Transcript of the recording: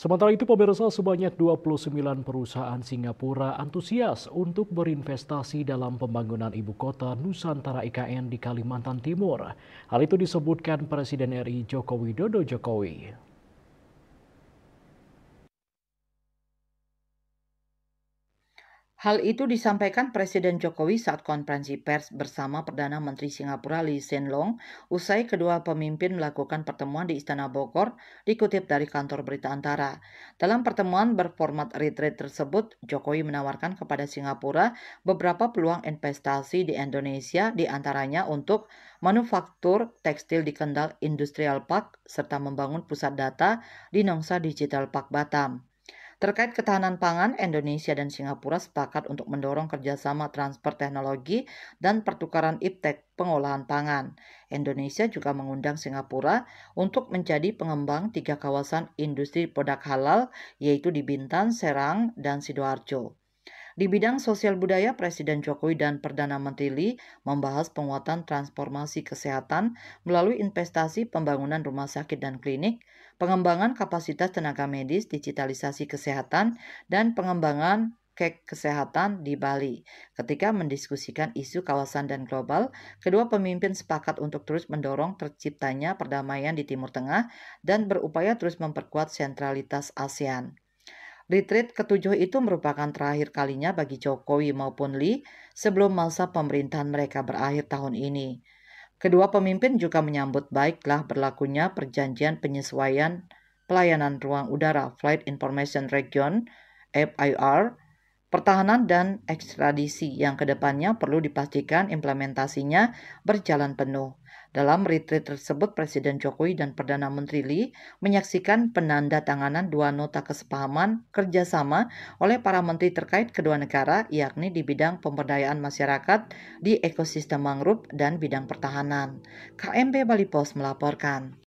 Sementara itu, pemirsa, sebanyak 29 perusahaan Singapura antusias untuk berinvestasi dalam pembangunan ibu kota Nusantara IKN di Kalimantan Timur. Hal itu disebutkan Presiden RI Joko Widodo Jokowi. Hal itu disampaikan Presiden Jokowi saat konferensi pers bersama Perdana Menteri Singapura Lee Hsien Loong usai kedua pemimpin melakukan pertemuan di Istana Bogor, dikutip dari kantor berita Antara. Dalam pertemuan berformat retreat tersebut, Jokowi menawarkan kepada Singapura beberapa peluang investasi di Indonesia, diantaranya untuk manufaktur tekstil di Kendal Industrial Park, serta membangun pusat data di Nongsa Digital Park Batam. Terkait ketahanan pangan, Indonesia dan Singapura sepakat untuk mendorong kerjasama transfer teknologi dan pertukaran iptek pengolahan pangan. Indonesia juga mengundang Singapura untuk menjadi pengembang 3 kawasan industri produk halal, yaitu di Bintan, Serang, dan Sidoarjo. Di bidang sosial budaya, Presiden Jokowi dan Perdana Menteri Lee membahas penguatan transformasi kesehatan melalui investasi pembangunan rumah sakit dan klinik, pengembangan kapasitas tenaga medis, digitalisasi kesehatan, dan pengembangan kesehatan di Bali. Ketika mendiskusikan isu kawasan dan global, kedua pemimpin sepakat untuk terus mendorong terciptanya perdamaian di Timur Tengah dan berupaya terus memperkuat sentralitas ASEAN. Retreat ketujuh itu merupakan terakhir kalinya bagi Jokowi maupun Lee sebelum masa pemerintahan mereka berakhir tahun ini. Kedua pemimpin juga menyambut baiklah berlakunya perjanjian penyesuaian pelayanan ruang udara Flight Information Region (FIR), pertahanan dan ekstradisi yang kedepannya perlu dipastikan implementasinya berjalan penuh. Dalam retreat tersebut, Presiden Jokowi dan Perdana Menteri Lee menyaksikan penandatanganan 2 nota kesepahaman kerjasama oleh para menteri terkait kedua negara, yakni di bidang pemberdayaan masyarakat di ekosistem mangrove dan bidang pertahanan. KMB Bali Pos melaporkan.